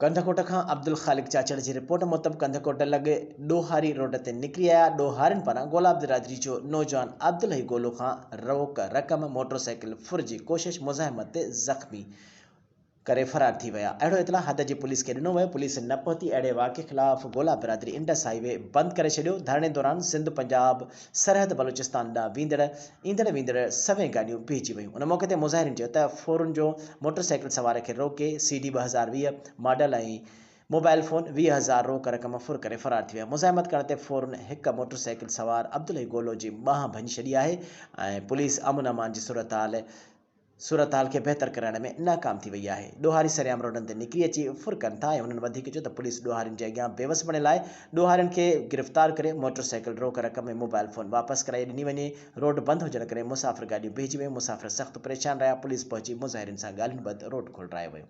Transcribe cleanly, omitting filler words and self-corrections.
कंधकोट खां अब्दुल ख़ालिक चाचड़ जी रिपोर्ट मुताबिक़ कंधकोट लॻे ॾोहारी रोड ते निकिरी आया ॾोहारियुनि पारां गुलाब बिरादरी जो नौजवान अब्दुल हई गोलो खां रोक रक़म मोटरसाइकिल फुर जी कोशिश मुज़ाहिमत ते ज़ख़्मी करे फ़रार थी विया। अहिड़ो इतला हद जी पुलिस खे ॾिनो वियो। पुलिस न पहुती अहिड़े वाक़े ख़िलाफ़ गोलाब बिरादरी इंडस हाईवे बंदि करे छॾियो। धरणे दौरान सिंध पंजाब सरहद बलूचिस्तान ॾांहुं ईंदड़ वेंदड़ सभई गाॾियूं बीहजी वियूं। उन मौक़े ते मुज़ाहिरीन चयो त फोरन जो मोटरसाइकिल सवार खे रोके CD 2020 मॉडल ऐं मोबाइल फ़ोन 20,000 रोक रक़म फुर करे फ़रार थी विया। मुज़ाहिमत करण ते फ़ौरन हिकु मोटरसाइकिल सवार अब्दुल हई गोलो जी बांह भञी छॾी आहे ऐं पुलिस अमन अमान जी सूरत हाल खे बहितर करण में नाकाम थी वई आहे। ॾोहारी सरियाम रोडनि ते निकिरी अची फुर कनि था ऐं हुननि वधीक चयो त पुलिस ॾोहारियुनि जे अॻियां बेवस बणियल आहे। ॾोहारियुनि खे गिरफ़्तार करे मोटरसाइकिल रोक रक़म ऐं मोबाइल फ़ोन वापसि कराए ॾिनी वञे। रोड बंदि हुजण करे मुसाफ़िर गाॾियूं बीहजी वियूं। मुसाफ़िर सख़्तु परेशान रहिया। पुलिस पहुची मुज़ाहिरीन सां ॻाल्हियुनि बैदि रोड खोलारायो वियो।